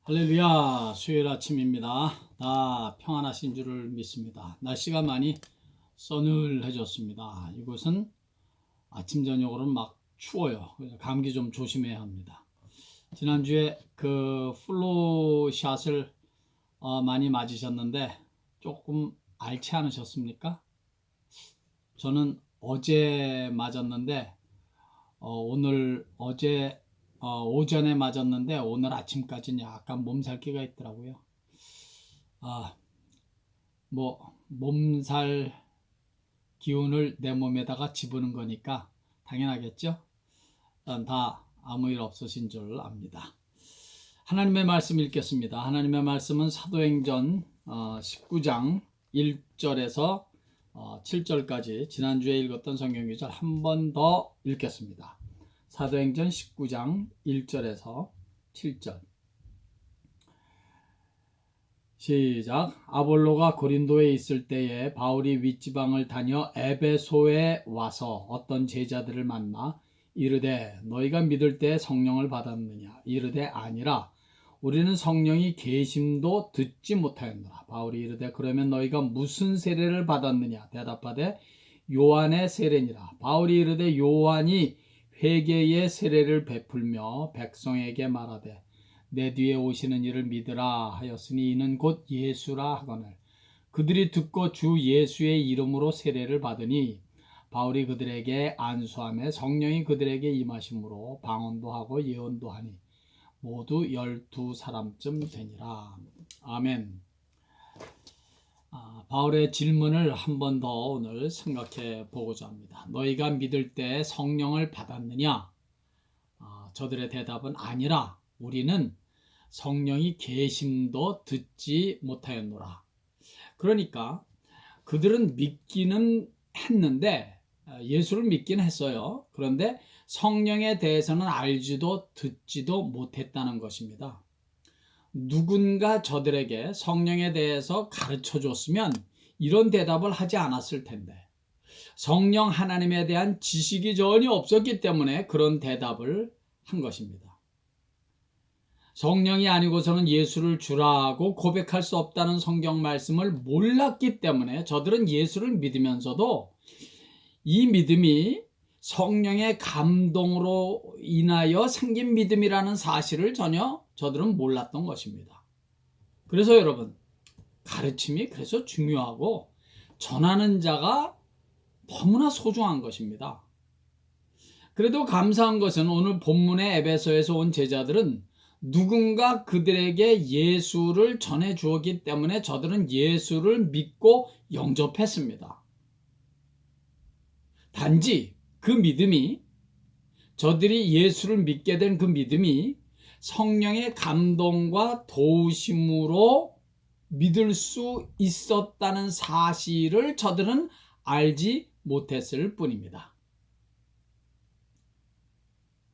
할렐루야. 수요일 아침입니다. 다 평안하신 줄을 믿습니다. 날씨가 많이 서늘해졌습니다. 이곳은 아침 저녁으로는 막 추워요. 그래서 감기 좀 조심해야 합니다. 지난주에 그 플루샷을 많이 맞으셨는데 조금 앓지 않으셨습니까? 저는 어제 맞았는데 어제 오전에 맞았는데 오늘 아침까지는 약간 몸살기가 있더라고요. 몸살 기운을 내 몸에다가 집어넣은 거니까 당연하겠죠? 일단 다 아무 일 없으신 줄 압니다. 하나님의 말씀 읽겠습니다. 하나님의 말씀은 사도행전 19장 1절에서 7절까지 지난주에 읽었던 성경 구절 한 번 더 읽겠습니다. 사도행전 19장 1절에서 7절. 시작. 아볼로가 고린도에 있을 때에 바울이 윗지방을 다녀 에베소에 와서 어떤 제자들을 만나 이르되 너희가 믿을 때 성령을 받았느냐? 이르되 아니라 우리는 성령이 계심도 듣지 못하였노라. 바울이 이르되 그러면 너희가 무슨 세례를 받았느냐? 대답하되 요한의 세례니라. 바울이 이르되 요한이 회개의 세례를 베풀며 백성에게 말하되 내 뒤에 오시는 이를 믿으라 하였으니 이는 곧 예수라 하거늘 그들이 듣고 주 예수의 이름으로 세례를 받으니 바울이 그들에게 안수하며 성령이 그들에게 임하심으로 방언도 하고 예언도 하니 모두 12사람쯤 되니라. 아멘. 바울의 질문을 한 번 더 오늘 생각해 보고자 합니다. 너희가 믿을 때 성령을 받았느냐? 저들의 대답은 아니라 우리는 성령이 계심도 듣지 못하였노라. 그러니까 그들은 믿기는 했는데 예수를 믿긴 했어요. 그런데 성령에 대해서는 알지도 듣지도 못했다는 것입니다. 누군가 저들에게 성령에 대해서 가르쳐 줬으면 이런 대답을 하지 않았을 텐데 성령 하나님에 대한 지식이 전혀 없었기 때문에 그런 대답을 한 것입니다. 성령이 아니고서는 예수를 주라고 고백할 수 없다는 성경 말씀을 몰랐기 때문에 저들은 예수를 믿으면서도 이 믿음이 성령의 감동으로 인하여 생긴 믿음이라는 사실을 전혀 저들은 몰랐던 것입니다. 그래서 여러분, 가르침이 그래서 중요하고 전하는 자가 너무나 소중한 것입니다. 그래도 감사한 것은 오늘 본문의 에베소에서 온 제자들은 누군가 그들에게 예수를 전해 주었기 때문에 저들은 예수를 믿고 영접했습니다. 단지 그 믿음이 저들이 예수를 믿게 된 그 믿음이 성령의 감동과 도우심으로 믿을 수 있었다는 사실을 저들은 알지 못했을 뿐입니다.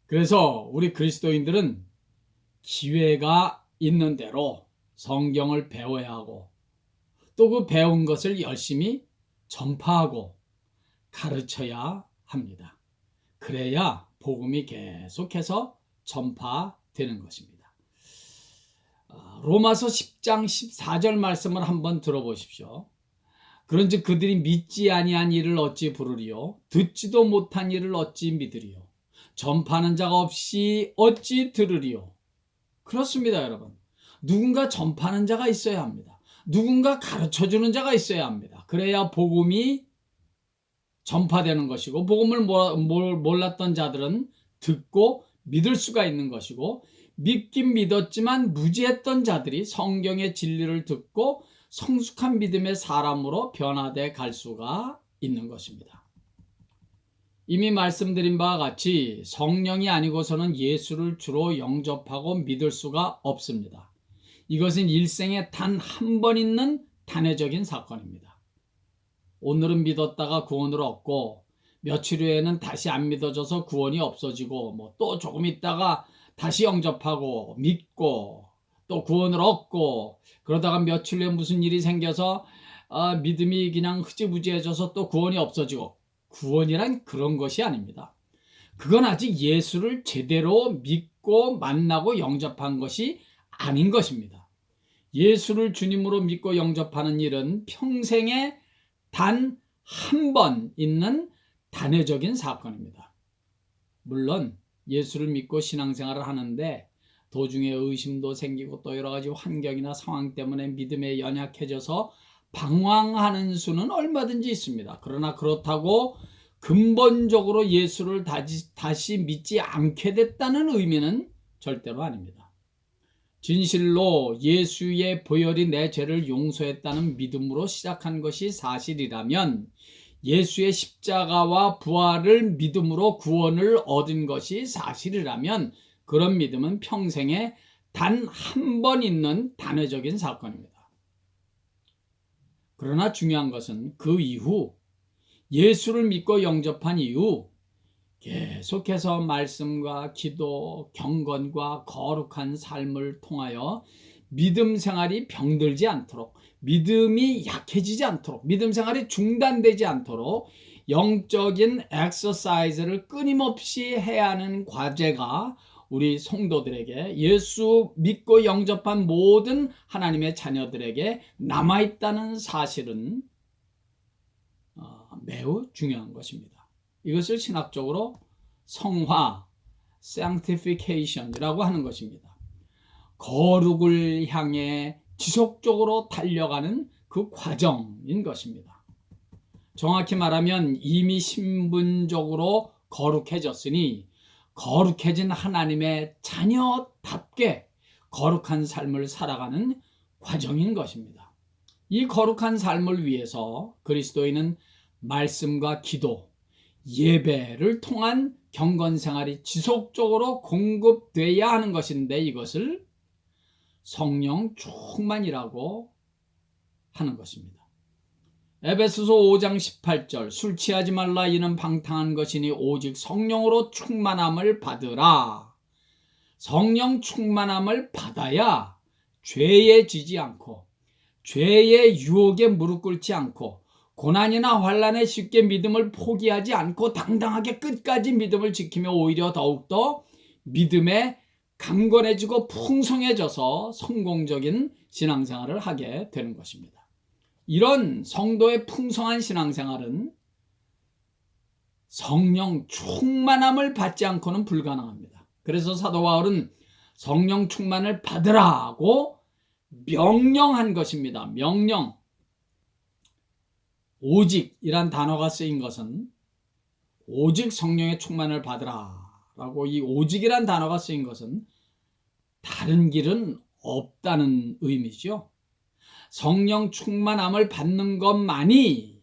그래서 우리 그리스도인들은 기회가 있는 대로 성경을 배워야 하고 또 그 배운 것을 열심히 전파하고 가르쳐야 합니다. 그래야 복음이 계속해서 전파되는 것입니다. 로마서 10장 14절 말씀을 한번 들어보십시오. 그런즉 그들이 믿지 아니한 일을 어찌 부르리요? 듣지도 못한 일을 어찌 믿으리요? 전파하는 자가 없이 어찌 들으리요? 그렇습니다, 여러분. 누군가 전파하는 자가 있어야 합니다. 누군가 가르쳐주는 자가 있어야 합니다. 그래야 복음이 전파되는 것이고 복음을 몰랐던 자들은 듣고 믿을 수가 있는 것이고 믿긴 믿었지만 무지했던 자들이 성경의 진리를 듣고 성숙한 믿음의 사람으로 변화돼 갈 수가 있는 것입니다. 이미 말씀드린 바와 같이 성령이 아니고서는 예수를 주로 영접하고 믿을 수가 없습니다. 이것은 일생에 단 한 번 있는 단회적인 사건입니다. 오늘은 믿었다가 구원을 얻고 며칠 후에는 다시 안 믿어져서 구원이 없어지고 또 조금 있다가 다시 영접하고 믿고 또 구원을 얻고 그러다가 며칠 후에 무슨 일이 생겨서 믿음이 그냥 흐지부지해져서 또 구원이 없어지고 구원이란 그런 것이 아닙니다. 그건 아직 예수를 제대로 믿고 만나고 영접한 것이 아닌 것입니다. 예수를 주님으로 믿고 영접하는 일은 평생에 단 한 번 있는 단회적인 사건입니다. 물론 예수를 믿고 신앙생활을 하는데 도중에 의심도 생기고 또 여러 가지 환경이나 상황 때문에 믿음에 연약해져서 방황하는 수는 얼마든지 있습니다. 그러나 그렇다고 근본적으로 예수를 다시 믿지 않게 됐다는 의미는 절대로 아닙니다. 진실로 예수의 보혈이 내 죄를 용서했다는 믿음으로 시작한 것이 사실이라면, 예수의 십자가와 부활을 믿음으로 구원을 얻은 것이 사실이라면, 그런 믿음은 평생에 단 한 번 있는 단회적인 사건입니다. 그러나 중요한 것은 그 이후, 예수를 믿고 영접한 이후 계속해서 말씀과 기도, 경건과 거룩한 삶을 통하여 믿음 생활이 병들지 않도록, 믿음이 약해지지 않도록, 믿음 생활이 중단되지 않도록 영적인 엑서사이즈를 끊임없이 해야 하는 과제가 우리 성도들에게, 예수 믿고 영접한 모든 하나님의 자녀들에게 남아있다는 사실은 매우 중요한 것입니다. 이것을 신학적으로 성화, sanctification이라고 하는 것입니다. 거룩을 향해 지속적으로 달려가는 그 과정인 것입니다. 정확히 말하면 이미 신분적으로 거룩해졌으니 거룩해진 하나님의 자녀답게 거룩한 삶을 살아가는 과정인 것입니다. 이 거룩한 삶을 위해서 그리스도인은 말씀과 기도, 예배를 통한 경건 생활이 지속적으로 공급돼야 하는 것인데, 이것을 성령 충만이라고 하는 것입니다. 에베소서 5장 18절, 술 취하지 말라, 이는 방탕한 것이니 오직 성령으로 충만함을 받으라. 성령 충만함을 받아야 죄에 지지 않고, 죄의 유혹에 무릎 꿇지 않고, 고난이나 환난에 쉽게 믿음을 포기하지 않고 당당하게 끝까지 믿음을 지키며 오히려 더욱더 믿음에 강건해지고 풍성해져서 성공적인 신앙생활을 하게 되는 것입니다. 이런 성도의 풍성한 신앙생활은 성령 충만함을 받지 않고는 불가능합니다. 그래서 사도 바울은 성령 충만을 받으라고 명령한 것입니다. 명령. 오직이란 단어가 쓰인 것은 오직 성령의 충만을 받으라 라고, 이 오직이란 단어가 쓰인 것은 다른 길은 없다는 의미죠. 성령 충만함을 받는 것만이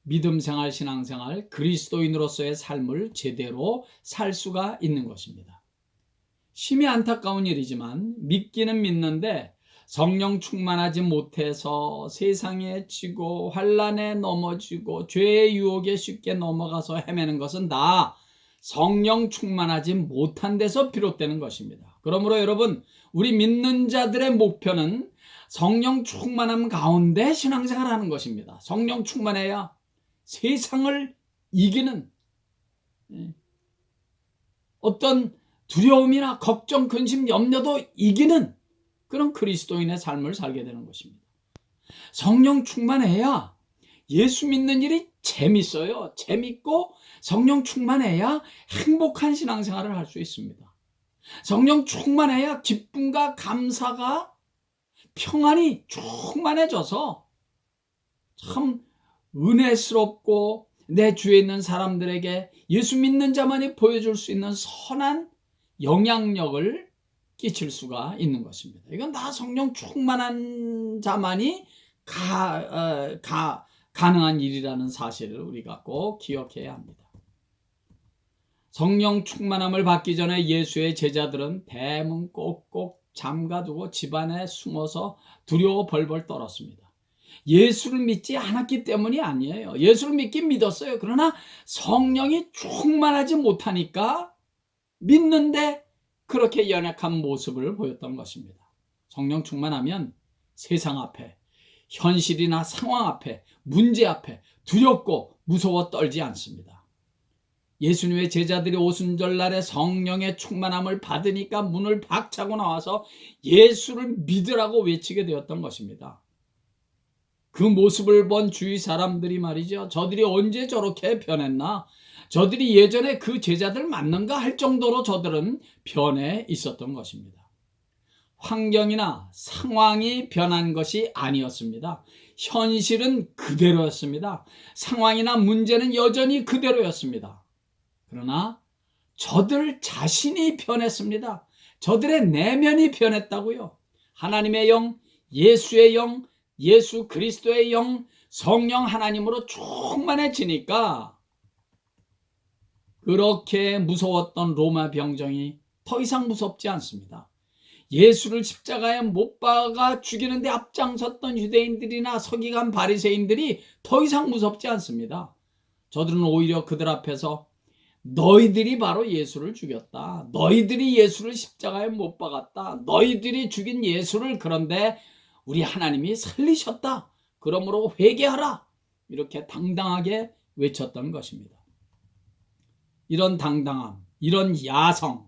믿음 생활, 신앙 생활, 그리스도인으로서의 삶을 제대로 살 수가 있는 것입니다. 심히 안타까운 일이지만 믿기는 믿는데 성령 충만하지 못해서 세상에 지고 환난에 넘어지고 죄의 유혹에 쉽게 넘어가서 헤매는 것은 다 성령 충만하지 못한 데서 비롯되는 것입니다. 그러므로 여러분, 우리 믿는 자들의 목표는 성령 충만함 가운데 신앙생활하는 것입니다. 성령 충만해야 세상을 이기는, 어떤 두려움이나 걱정, 근심, 염려도 이기는 그런 그리스도인의 삶을 살게 되는 것입니다. 성령 충만해야 예수 믿는 일이 재밌어요. 재밌고 성령 충만해야 행복한 신앙생활을 할 수 있습니다. 성령 충만해야 기쁨과 감사가, 평안이 충만해져서 참 은혜스럽고 내 주위에 있는 사람들에게 예수 믿는 자만이 보여줄 수 있는 선한 영향력을 끼칠 수가 있는 것입니다. 이건 다 성령 충만한 자만이 가능한 일이라는 사실을 우리가 꼭 기억해야 합니다. 성령 충만함을 받기 전에 예수의 제자들은 대문 꼭꼭 잠가두고 집안에 숨어서 두려워 벌벌 떨었습니다. 예수를 믿지 않았기 때문이 아니에요. 예수를 믿긴 믿었어요. 그러나 성령이 충만하지 못하니까 믿는데 그렇게 연약한 모습을 보였던 것입니다. 성령 충만하면 세상 앞에, 현실이나 상황 앞에, 문제 앞에 두렵고 무서워 떨지 않습니다. 예수님의 제자들이 오순절날에 성령의 충만함을 받으니까 문을 박차고 나와서 예수를 믿으라고 외치게 되었던 것입니다. 그 모습을 본 주위 사람들이 말이죠. 저들이 언제 저렇게 변했나? 저들이 예전에 그 제자들 맞는가 할 정도로 저들은 변해 있었던 것입니다. 환경이나 상황이 변한 것이 아니었습니다. 현실은 그대로였습니다. 상황이나 문제는 여전히 그대로였습니다. 그러나 저들 자신이 변했습니다. 저들의 내면이 변했다고요. 하나님의 영, 예수의 영, 예수 그리스도의 영, 성령 하나님으로 충만해지니까 그렇게 무서웠던 로마 병정이 더 이상 무섭지 않습니다. 예수를 십자가에 못 박아 죽이는데 앞장섰던 유대인들이나 서기관 바리새인들이 더 이상 무섭지 않습니다. 저들은 오히려 그들 앞에서 너희들이 바로 예수를 죽였다. 너희들이 예수를 십자가에 못 박았다. 너희들이 죽인 예수를 그런데 우리 하나님이 살리셨다. 그러므로 회개하라. 이렇게 당당하게 외쳤던 것입니다. 이런 당당함, 이런 야성,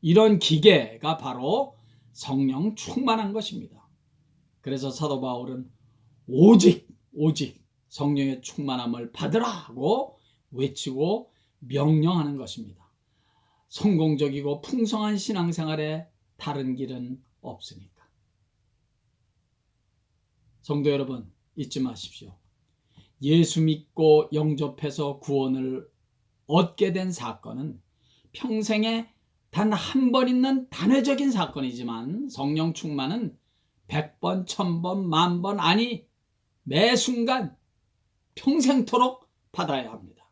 이런 기계가 바로 성령 충만한 것입니다. 그래서 사도 바울은 오직 성령의 충만함을 받으라고 외치고 명령하는 것입니다. 성공적이고 풍성한 신앙생활에 다른 길은 없으니까. 성도 여러분, 잊지 마십시오. 예수 믿고 영접해서 구원을 얻게 된 사건은 평생에 단 한 번 있는 단회적인 사건이지만 성령 충만은 100번, 1000번, 10,000번 아니 매 순간 평생토록 받아야 합니다.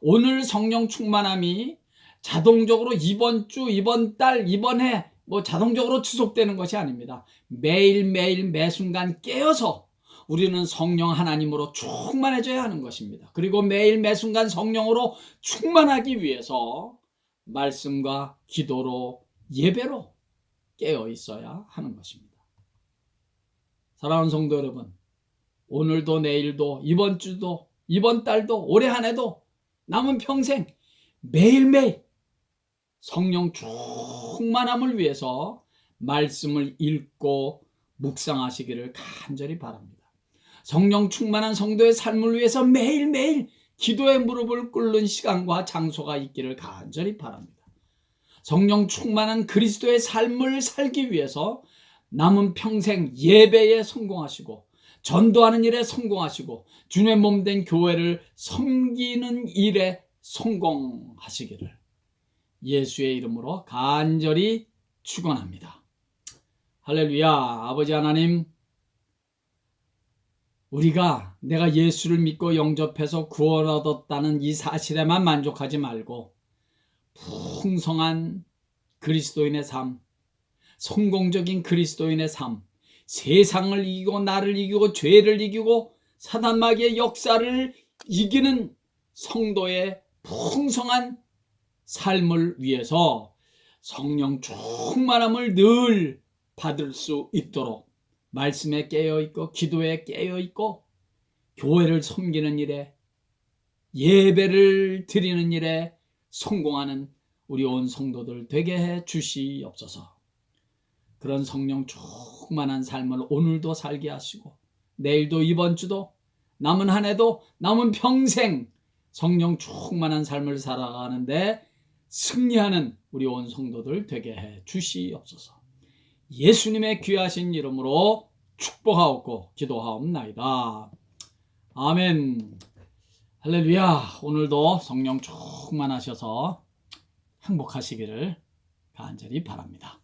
오늘 성령 충만함이 자동적으로 이번 주, 이번 달, 이번 해 자동적으로 지속되는 것이 아닙니다. 매일매일 매 순간 깨어서 우리는 성령 하나님으로 충만해져야 하는 것입니다. 그리고 매일 매 순간 성령으로 충만하기 위해서 말씀과 기도로 예배로 깨어 있어야 하는 것입니다. 사랑하는 성도 여러분, 오늘도 내일도 이번 주도 이번 달도 올해 한 해도 남은 평생 매일매일 성령 충만함을 위해서 말씀을 읽고 묵상하시기를 간절히 바랍니다. 성령 충만한 성도의 삶을 위해서 매일매일 기도의 무릎을 꿇는 시간과 장소가 있기를 간절히 바랍니다. 성령 충만한 그리스도의 삶을 살기 위해서 남은 평생 예배에 성공하시고 전도하는 일에 성공하시고 주님의 몸된 교회를 섬기는 일에 성공하시기를 예수의 이름으로 간절히 축원합니다. 할렐루야. 아버지 하나님, 우리가 내가 예수를 믿고 영접해서 구원 얻었다는 이 사실에만 만족하지 말고 풍성한 그리스도인의 삶, 성공적인 그리스도인의 삶, 세상을 이기고 나를 이기고 죄를 이기고 사단 마귀의 역사를 이기는 성도의 풍성한 삶을 위해서 성령 충만함을 늘 받을 수 있도록 말씀에 깨어있고 기도에 깨어있고 교회를 섬기는 일에 예배를 드리는 일에 성공하는 우리 온 성도들 되게 해 주시옵소서. 그런 성령 충만한 삶을 오늘도 살게 하시고 내일도 이번 주도 남은 한 해도 남은 평생 성령 충만한 삶을 살아가는데 승리하는 우리 온 성도들 되게 해 주시옵소서. 예수님의 귀하신 이름으로 축복하옵고 기도하옵나이다. 아멘. 할렐루야. 오늘도 성령 충만하셔서 행복하시기를 간절히 바랍니다.